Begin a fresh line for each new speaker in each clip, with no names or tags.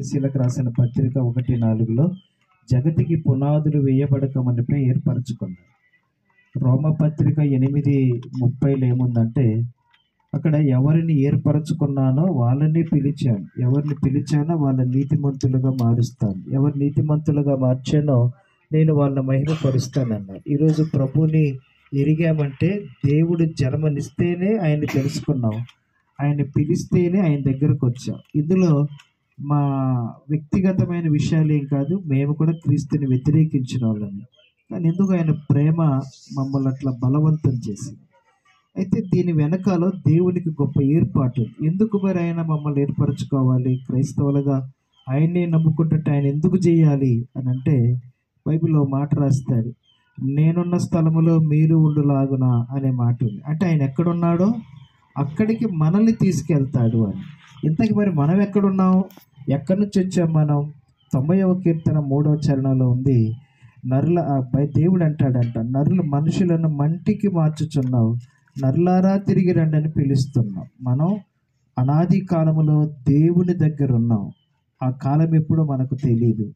శీలకు రాసిన పత్రిక 1:4 జగతికి పునాదులు వేయబడక మునుపే ఏర్పరచుకున్నాడు. రోమపత్రిక 8:30 ఏముందంటే, అక్కడ ఎవరిని ఏర్పరచుకున్నానో వాళ్ళని పిలిచాను, ఎవరిని పిలిచానో వాళ్ళ నీతిమంతులుగా మారుస్తాను, ఎవరు నీతిమంతులుగా మార్చానో నేను వాళ్ళని మహిమపరుస్తానన్నాడు. ఈరోజు ప్రభుని ఎరిగామంటే దేవుడు జన్మనిస్తేనే ఆయన్ని తెలుసుకున్నాం, ఆయన పిలిస్తేనే ఆయన దగ్గరకు వచ్చాం. ఇందులో మా వ్యక్తిగతమైన విషయాలు ఏం కాదు, మేము కూడా క్రీస్తుని వ్యతిరేకించిన వాళ్ళని, కానీ ఎందుకు ఆయన ప్రేమ మమ్మల్ని అట్లా బలవంతం చేసింది. అయితే దీని వెనకాల దేవునికి గొప్ప ఏర్పాటు. ఎందుకు మరి ఆయన మమ్మల్ని ఏర్పరచుకోవాలి, క్రైస్తవులుగా ఆయన్నే నమ్ముకుంటే ఆయన ఎందుకు చేయాలి అని అంటే, బైబిల్లో మాట రాస్తాడు, నేనున్న స్థలములో మీరు ఉండులాగున అనే మాట ఉంది. అంటే ఆయన ఎక్కడున్నాడో అక్కడికి మనల్ని తీసుకెళ్తాడు అని. ఇంతకు మరి మనం ఎక్కడున్నాం, ఎక్కడి నుంచి వచ్చాం మనం? 90వ కీర్తన 3వ చరణంలో ఉంది, దేవుడు అంటాడంట, నరులు మనుషులను మంటికి మార్చుచున్నావు, నరులారా తిరిగి రండి అని పిలుస్తున్నాం. మనం అనాది కాలములో దేవుని దగ్గర ఉన్నాం. ఆ కాలం ఎప్పుడో మనకు తెలియదు.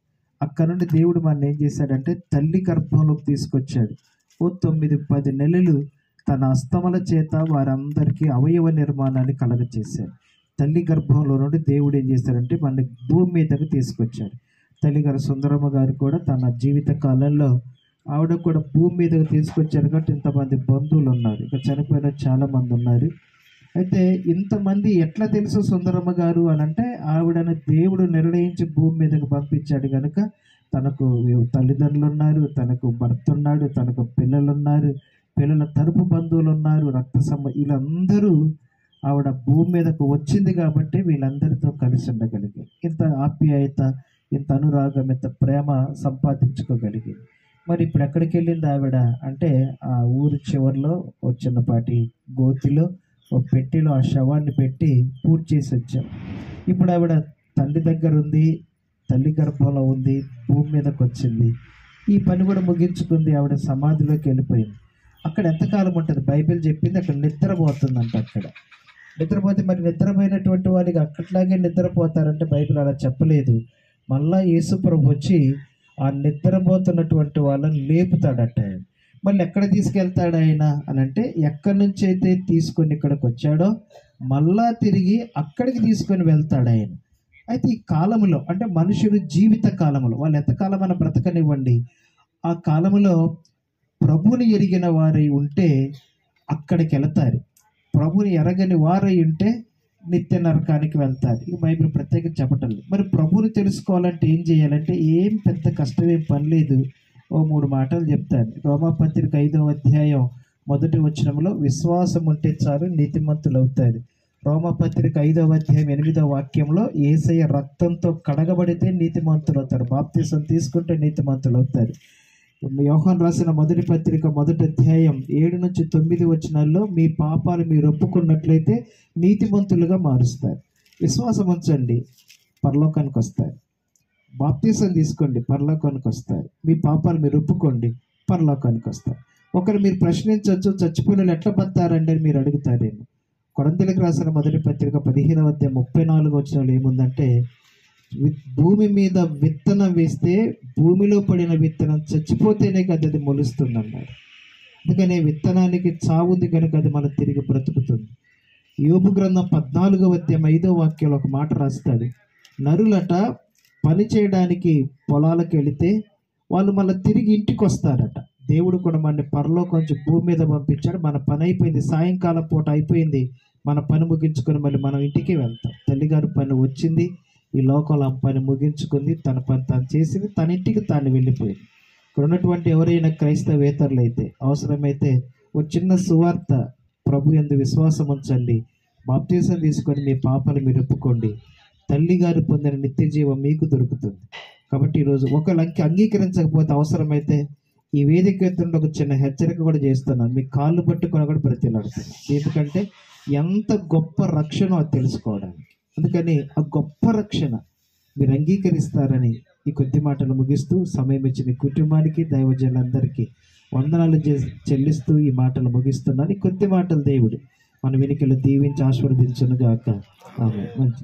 అక్కడ నుండి దేవుడు మన ఏం చేశాడంటే తల్లి గర్భంలోకి తీసుకొచ్చాడు. 9-10 నెలలు తన అస్తమల చేత వారందరికీ అవయవ నిర్మాణాన్ని కలగచేశాడు. తల్లి గర్భంలో నుండి దేవుడు ఏం చేశాడంటే మన భూమి మీదకి తీసుకొచ్చాడు. తల్లిగారు సుందరమ్మ గారు కూడా తన జీవిత కాలంలో ఆవిడ కూడా భూమి మీదకి తీసుకొచ్చారు. కాబట్టి ఇంతమంది బంధువులు ఉన్నారు, ఇక చనిపోయిన చాలామంది ఉన్నారు. అయితే ఇంతమంది ఎట్లా తెలుసు సుందరమ్మ గారు అని అంటే, ఆవిడను దేవుడు నిర్ణయించి భూమి మీదకి పంపించాడు కనుక తనకు తల్లిదండ్రులు ఉన్నారు, తనకు భర్త ఉన్నాడు, తనకు పిల్లలు ఉన్నారు, పిల్లల తరపు బంధువులు ఉన్నారు, వీళ్ళందరూ ఆవిడ భూమి మీదకు వచ్చింది కాబట్టి వీళ్ళందరితో కలిసి ఉండగలిగింది. ఇంత ఆప్యాయత, ఇంత అనురాగం, ఇంత ప్రేమ సంపాదించుకోగలిగింది. మరి ఇప్పుడు ఎక్కడికి వెళ్ళింది ఆవిడ అంటే, ఆ ఊరి చివరిలో ఒక చిన్నపాటి గోతిలో ఒక పెట్టెలో ఆ శవాన్ని పెట్టి పూర్తి చేసి వచ్చాం. ఇప్పుడు ఆవిడ తల్లి దగ్గర ఉంది, తల్లి గర్భంలో ఉంది, భూమి మీదకి వచ్చింది. ఈ పని కూడా ముగించుకుంది, ఆవిడ సమాధిలోకి వెళ్ళిపోయింది. అక్కడ ఎంతకాలం ఉంటుంది? బైబిల్ చెప్పింది అక్కడ నిద్రపోతుందంట. అక్కడ నిద్రపోతే మరి నిద్రపోయినటువంటి వారికి అక్కట్లాగే నిద్రపోతారంటే బైబిల్ అలా చెప్పలేదు. మళ్ళా యేసుప్రభు వచ్చి ఆ నిద్రపోతున్నటువంటి వాళ్ళని లేపుతాడట. మళ్ళీ ఎక్కడ తీసుకెళ్తాడు ఆయన అని అంటే, ఎక్కడి నుంచి అయితే తీసుకొని ఇక్కడికి వచ్చాడో మళ్ళా తిరిగి అక్కడికి తీసుకొని వెళ్తాడు ఆయన. అయితే ఈ కాలంలో అంటే మనుషులు జీవిత కాలంలో వాళ్ళు ఎంతకాలమైనా బ్రతకనివ్వండి, ఆ కాలంలో ప్రభుని ఎరిగిన వారై ఉంటే అక్కడికి వెళతారు, ప్రభుని ఎరగని వారై ఉంటే నిత్య నరకానికి వెళ్తారు. ఈ బైబిల్ ప్రత్యేకంగా చెప్పటం లేదు. మరి ప్రభుని తెలుసుకోవాలంటే ఏం చేయాలంటే ఏం పెద్ద కష్టమేం పని లేదు. 3 మాటలు చెప్తాను. రోమపత్రిక 5వ అధ్యాయం 1వ వచనంలో విశ్వాసం ఉంటే చాలు నీతిమంతులు అవుతారు. రోమపత్రిక 5వ అధ్యాయం 8వ వాక్యంలో యేసయ్య రక్తంతో కడగబడితే నీతిమంతులు అవుతారు, బాప్తిసం తీసుకుంటే నీతిమంతులు అవుతారు. యోహాను రాసిన మొదటి పత్రిక 1వ అధ్యాయం 7-9 వచనాల్లో మీ పాపాలు మీరు ఒప్పుకున్నట్లయితే నీతిమంతులుగా మారుస్తారు. విశ్వాసం ఉంచండి, పరలోకానికి వస్తారు. బాప్తిసం తీసుకోండి, పరలోకానికి వస్తారు. మీ పాపాలు మీరు ఒప్పుకోండి, పరలోకానికి వస్తారు. ఒకరు మీరు ప్రశ్నించవచ్చు, చచ్చిపోయిన వాళ్ళు ఎట్లా బతారండి అని మీరు అడుగుతారేమో. కొరింథీయులకు రాసిన మొదటి పత్రిక 15వ అధ్యాయం 34 వచనంలో ఏముందంటే, భూమి మీద విత్తనం వేస్తే భూమిలో పడిన విత్తనం చచ్చిపోతేనే కదా అది మొలుస్తుంది అన్నారు. అందుకనే విత్తనానికి చావుంది కనుక అది మనం తిరిగి బ్రతుకుతుంది. యోబు గ్రంథం 14వ అధ్యాయం 5వ వాక్యంలో ఒక మాట రాస్తాడు, నరులట పని చేయడానికి పొలాలకు వెళితే వాళ్ళు మళ్ళీ తిరిగి ఇంటికి వస్తారట. దేవుడు కూడా మన పరలోకం నుంచి భూమి మీద పంపించాడు. మన పని అయిపోయింది, సాయంకాలం పూట అయిపోయింది, మన పని ముగించుకొని మళ్ళీ మనం ఇంటికి వెళ్తాం. తల్లిగారు పని వచ్చింది, ఈ లోకంలో పని ముగించుకుంది, తన పని తాను చేసింది, తన ఇంటికి తాను వెళ్ళిపోయింది. ఇక్కడ ఉన్నటువంటి ఎవరైనా క్రైస్తవేతరులు అయితే అవసరమైతే ఒక చిన్న సువార్త, ప్రభు యందు విశ్వాసం ఉంచండి, బాప్తిసం తీసుకొని మీ పాపాలు మీరు ఒప్పుకోండి, తల్లిగారు పొందిన నిత్య జీవం మీకు దొరుకుతుంది. కాబట్టి ఈరోజు ఒకళ్ళకి అంగీకరించకపోతే అవసరమైతే ఈ వేదిక ఎత్తుండే ఒక చిన్న హెచ్చరిక కూడా చేస్తున్నాను, మీ కాళ్ళు పట్టుకొని కూడా బ్రతిలాడుతున్నాను. ఎందుకంటే ఎంత గొప్ప రక్షణ అది తెలుసుకోవడానికి. అందుకని ఆ గొప్ప రక్షణ మీరు అంగీకరిస్తారని ఈ కొద్ది మాటలు ముగిస్తూ సమయం ఇచ్చిన కుటుంబానికి దైవజనులందరికీ వందనాలు చెల్లిస్తూ ఈ మాటలు ముగిస్తున్నాను. ఈ కొద్ది మాటలు దేవుడు మన వెనుకలు దీవించి ఆశీర్వదించును గాక. ఆమేన్. మంచి